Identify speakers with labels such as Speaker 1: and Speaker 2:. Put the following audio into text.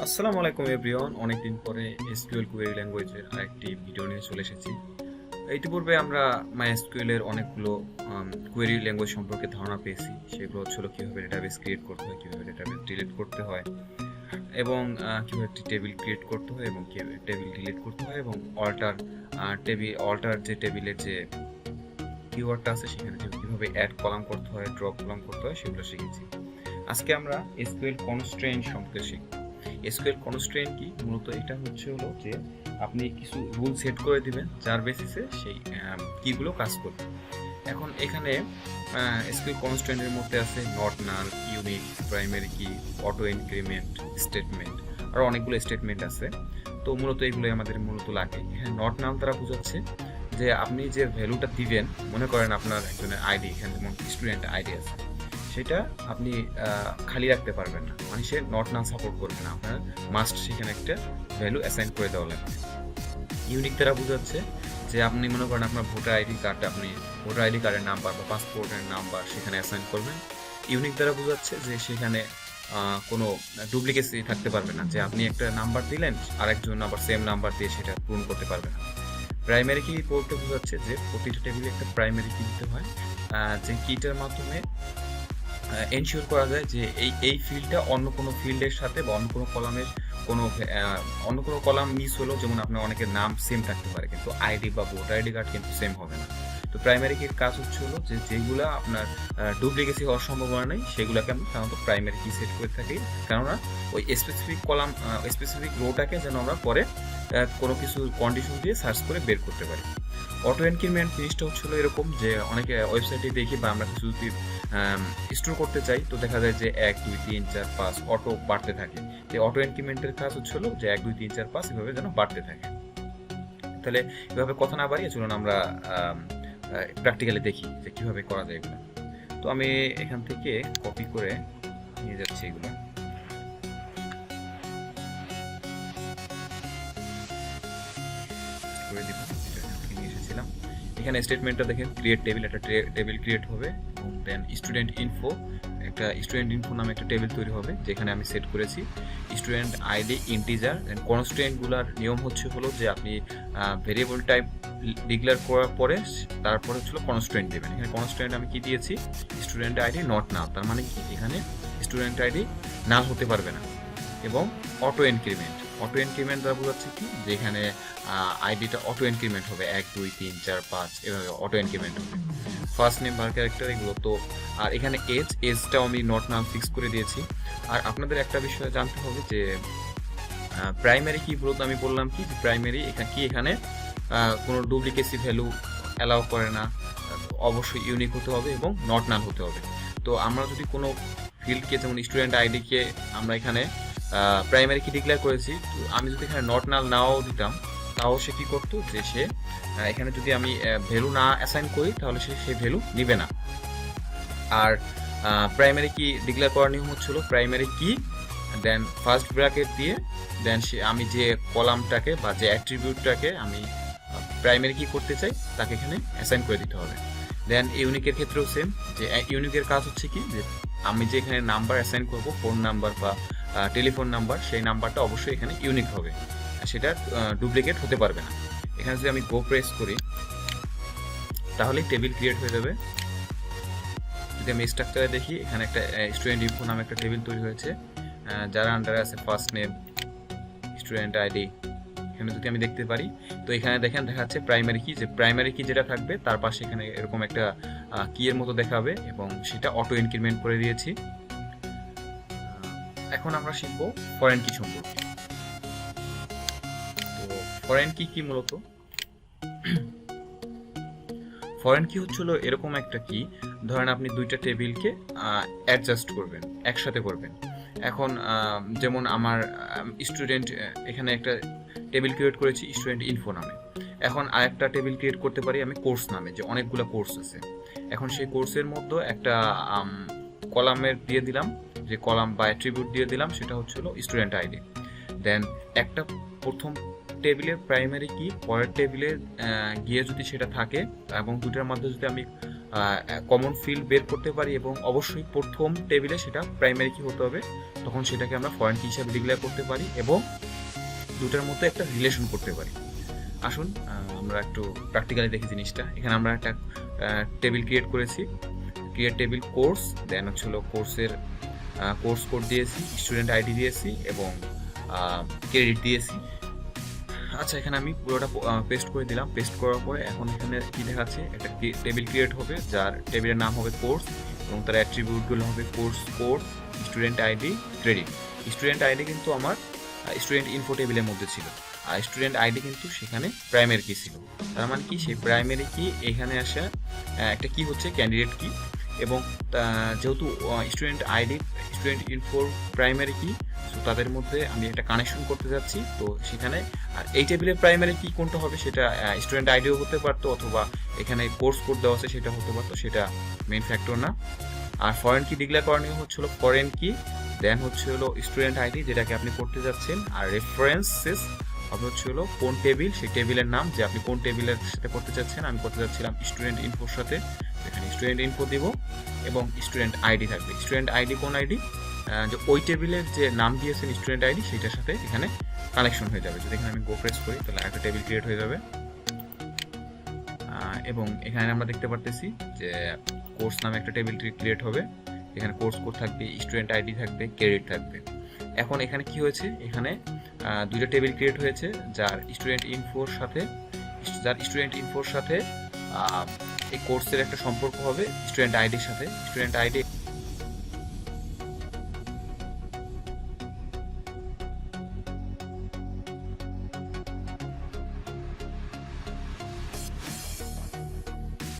Speaker 1: আসসালামু আলাইকুম এভরিওয়ান, অনেকদিন পরে এসকিউএল কোয়েরি ল্যাঙ্গুয়েজের আরেকটি ভিডিও নিয়ে চলে এসেছি। ইতিপূর্বে আমরা মাইএসকিউএল এর অনেকগুলো কোয়েরি ল্যাঙ্গুয়েজ সম্পর্কে ধারণা পেয়েছি। সেগুলো হচ্ছিল কীভাবে ডেটাবেস ক্রিয়েট করতে হয়, কীভাবে ডেটাবেস ডিলিট করতে হয়, এবং কীভাবে একটি টেবিল ক্রিয়েট করতে হয় এবং কীভাবে টেবিল ডিলিট করতে হয়, এবং অল্টার যে টেবিলের যে কিওয়ার্ডটা আছে সেখানে কীভাবে অ্যাড কলাম করতে হয়, ড্রপ কলাম করতে হয় সেগুলো শিখেছি। আজকে আমরা এসকিউএল কনস্ট্রেইন সম্পর্কে শিখব। এসকিউএল কনস্ট্রেইন কি? মূলত এটা হলো যে আপনি কিছু রুল সেট করে দিবেন যার বেসিসে সেই কিগুলো কাজ করবে। এখন এখানে এসকিউএল কনস্ট্রেইনের মধ্যে আছে নট নাল, ইউনিক, প্রাইমারি কি, অটো ইনক্রিমেন্ট, স্টেটমেন্ট, আর অনেকগুলো স্টেটমেন্ট আছে। তো মূলত এগুলোই আমাদের লাগে। এখানে নট নাল দ্বারা বোঝাচ্ছে যে আপনি যে ভ্যালুটা দিবেন, মনে করেন আপনার একজনের আইডি, এখানে যেমন স্টুডেন্ট আইডি আছে, সেটা আপনি খালি রাখতে পারবেন না, মানে সে নট নাল সাপোর্ট করবে না, আপনার মাস্ট সেখানে একটা ভ্যালু অ্যাসাইন করে দেওয়া লাগবে। ইউনিক দ্বারা বোঝাচ্ছে যে আপনি মনে করেন আপনার ভোটার আইডি কার্ডের নাম্বার বা পাসপোর্টের নাম্বার সেখানে অ্যাসাইন করবেন। ইউনিক দ্বারা বোঝাচ্ছে যে সেখানে কোনো ডুপ্লিকেসি থাকতে পারবে না, যে আপনি একটা নাম্বার দিলেন আরেকজন আবার সেম নাম্বার দিয়ে সেটা পূরণ করতে পারবে না। প্রাইমারি কি বলতে বোঝাচ্ছে যে প্রতিটা টেবিলে একটা প্রাইমারি কি দিতে হয়, যে কিটার মাধ্যমে এনশিওর করা যায় যে এই ফিল্ডটা অন্য কোনো ফিল্ডের সাথে বা অন্য কোনো কলাম মিস হলো, যেমন আপনার অনেকের নাম সেম থাকতে পারে কিন্তু আইডি বা ভোটার আইডি কার্ড কিন্তু সেম হবে না। তো প্রাইমারি কির কাজ হলো যে যেগুলো আপনার ডুপ্লিকেসি হওয়ার সম্ভাবনা নেই সেগুলোকে আমরা সাধারণত প্রাইমারি কি সেট করে থাকি, কেননা ওই স্পেসিফিক রোটাকে যেন আমরা পরে কোনো কিছু কন্ডিশন দিয়ে সার্চ করে বের করতে পারি। অটো এনক্রিমেন্ট জিনিসটা হচ্ছিল এরকম যে অনেকে ওয়েবসাইটে দেখি বা আমরা কিছু যদি স্টোর করতে চাই তো দেখা যায় যে 1 2 3 4 5 অটো বাড়তে থাকে। তো অটো এনক্রিমেন্টের কাজ হচ্ছিল যে 1 2 3 4 5 এভাবে যেন বাড়তে থাকে। তাহলে এভাবে কথা না বাড়িয়ে চলুন আমরা প্র্যাকটিক্যালি দেখি যে কিভাবে করা যায় এগুলো। তো আমি এখান থেকে কপি করে নিয়ে যাচ্ছি এগুলো। করে দিব, নিয়ে এসেছিলাম। এখানে স্টেটমেন্টটা দেখেন, ক্রিয়েট টেবিল, একটা টেবিল ক্রিয়েট হবে, এবং দেন স্টুডেন্ট ইনফো নামে একটা টেবিল তৈরি হবে, যেখানে আমি সেট করেছি স্টুডেন্ট আইডি ইন্টিজার। দেন কনস্ট্রেন্টগুলোর নিয়ম হলো যে আপনি ভেরিয়েবল টাইপ ডিক্লেয়ার করার পরে তারপরে কনস্ট্রেন্ট দেবেন। এখানে কনস্ট্রেন্ট আমি কি দিয়েছি, স্টুডেন্ট আইডি নট নাল, তার মানে কি এখানে স্টুডেন্ট আইডি নাল হতে পারবে না। এবং অটো এনক্রিমেন্ট দ্বারা বোঝাচ্ছে কি, যেখানে আইডিটা অটো এনক্রিমেন্ট হবে, 1 2 3 4 5 এভাবে অটো এনক্রিমেন্ট হবে। ফার্স্ট নেম বার ক্যারেক্টার এগুলো তো। আর এখানে এজটাও আমি নট নাল ফিক্স করে দিয়েছি। আর আপনাদের একটা বিষয় জানতে হবে যে প্রাইমারি কি বলতো, আমি বললাম কি যে প্রাইমারি এখানে কোনো ডুপ্লিকেসি ভ্যালু অ্যালাউ করে না, অবশ্যই ইউনিক হতে হবে এবং নট নাল হতে হবে। তো আমরা যদি কোনো ফিল্ডকে, যেমন স্টুডেন্ট আইডিকে আমরা এখানে প্রাইমারি কি ডিক্লেয়ার করেছি, তো আমি যদি এখানে নট নাল নাও দিতাম তাও সে কি করতো, যে সে এখানে যদি আমি ভ্যালু না অ্যাসাইন করি তাহলে সে সেই ভ্যালু নিবে না। আর প্রাইমারি কি ডিক্লেয়ার করার নিয়ম হচ্ছিল প্রাইমারি কি দেন ফার্স্ট ব্র্যাকেট দিয়ে দেন আমি যে কলামটাকে বা যে অ্যাট্রিবিউটটাকে আমি প্রাইমারি কি করতে চাই তাকে এখানে অ্যাসাইন করে দিতে হবে। দেন ইউনিকের ক্ষেত্রেও সেম, যে ইউনিকের কাজ হচ্ছে কি, যে আমি যে এখানে নাম্বার অ্যাসাইন করব, ফোন নাম্বার বা টেলিফোন নাম্বার, সেই নাম্বারটা অবশ্যই এখানে ইউনিক হবে, সেটা ডুপ্লিকেট হতে পারবে না। এখানে যদি আমি গো প্রেস করি তাহলে টেবিল ক্রিয়েট হয়ে যাবে। যদি আমি স্ট্রাকচারে দেখি, এখানে একটা স্টুডেন্ট ইনফো নামে একটা টেবিল তৈরি হয়েছে, যার আন্ডারে আছে ফার্স্ট নেম, স্টুডেন্ট আইডি। এখানে যদি আমি দেখতে পারি তো এখানে দেখাচ্ছে প্রাইমারি কি, যে প্রাইমারি কি যেটা থাকবে তার পাশে এখানে এরকম একটা কি এর মতো দেখাবে, এবং সেটা অটো ইনক্রিমেন্ট করে দিয়েছি। এখন আমরা শিখবো ফরেন কি সম্পর্কে। তো ফরেন কি মূলত, ফরেন কি হচ্ছিল এরকম একটা কি, ধরেন আপনি দুইটা টেবিলকে অ্যাডজাস্ট করবেন, একসাথে করবেন। এখন যেমন আমার স্টুডেন্ট, এখানে একটা টেবিল ক্রিয়েট করেছি স্টুডেন্ট ইনফো নামে। এখন আরেকটা টেবিল ক্রিয়েট করতে পারি আমি কোর্স নামে, যে অনেকগুলো কোর্স আছে। এখন সেই কোর্সের মধ্যে একটা কলামের দিয়ে দিলাম, যে কলাম বা অ্যাট্রিবিউট দিয়ে দিলাম, সেটা হচ্ছিল স্টুডেন্ট আইডি। দেন একটা প্রথম টেবিলের প্রাইমারি কি পরের টেবিলে গিয়ে যদি সেটা থাকে, এবং দুটার মধ্যে যদি আমি কমন ফিল্ড বের করতে পারি এবং অবশ্যই প্রথম টেবিলে সেটা প্রাইমারি কি হতে হবে, তখন সেটাকে আমরা ফরেন কি হিসাবে ডিক্লেয়ার করতে পারি এবং দুটার মধ্যে একটা রিলেশন করতে পারি। আসুন আমরা একটু প্র্যাকটিক্যালি দেখি জিনিসটা। এখানে আমরা একটা টেবিল ক্রিয়েট করেছি, ক্রিয়েট টেবিল কোর্স, দেন হচ্ছে হলো কোর্সের কোর্স কোড দিয়েছি, স্টুডেন্ট আইডি দিয়েছি এবং ক্রেডিট দিয়েছি। আচ্ছা, এখানে আমি পুরোটা পেস্ট করে দিলাম। পেস্ট করার পরে এখন এখানে কি দেখাচ্ছে, একটা টেবিল ক্রিয়েট হবে যার টেবিলের নাম হবে কোর্স এবং তার অ্যাট্রিবিউটগুলো হবে course code, student ID, credit. Student ID কিন্তু আমার স্টুডেন্ট ইনফো টেবিলের মধ্যে ছিল, আর স্টুডেন্ট আইডি কিন্তু সেখানে প্রাইমারি কি ছিল। তার মানে কি, সেই প্রাইমারি কি এখানে আসা একটা কি হচ্ছে ক্যান্ডিডেট কি, এবং যেহেতু স্টুডেন্ট আইডি স্টুডেন্ট ইনফোর প্রাইমারি কি, সো তাদের মধ্যে আমি একটা কানেকশন করতে যাচ্ছি। তো সেখানে এই টেবিলের প্রাইমারি কি কোনটা হবে, সেটা স্টুডেন্ট আইডিও হতে পারতো, অথবা এখানে কোর্স কোড দেওয়া আছে সেটা হতে পারতো, সেটা মেইন ফ্যাক্টর না। আর ফরেন কি ডিক্লেয়ার করানো হচ্ছে হলো ফরেন কি, দেন হচ্ছে হলো স্টুডেন্ট আইডি যেটাকে আপনি করতে যাচ্ছেন, আর রেফারেন্সেস হবে হচ্ছে হলো কোন টেবিল, সেই টেবিলের নাম যে আপনি কোন টেবিলের সাথে করতে চাচ্ছেন। আমি করতে যাচ্ছিলাম স্টুডেন্ট ইনফোর সাথে, এখানে স্টুডেন্ট ইনফো দিব এবং স্টুডেন্ট আইডি থাকবে। স্টুডেন্ট আইডি কোন আইডি, যে ওই টেবিলের যে নাম দিয়েছেন স্টুডেন্ট আইডি সেটার সাথে এখানে কানেকশন হয়ে যাবে। যদি এখানে আমি গো প্রেস করি তাহলে একটা টেবিল ক্রিয়েট হয়ে যাবে এবং এখানে আমরা দেখতে পারতেছি যে কোর্স নামে একটা টেবিল ক্রিয়েট হবে। এখানে কোর্স কোড থাকবে, স্টুডেন্ট আইডি থাকবে, ক্রেডিট থাকবে। এখন এখানে কি হয়েছে, এখানে দুইটা টেবিল ক্রিয়েট হয়েছে যার স্টুডেন্ট ইনফোর সাথে এই কোর্সের একটা সম্পর্ক হবে স্টুডেন্ট আইডির সাথে। Student ID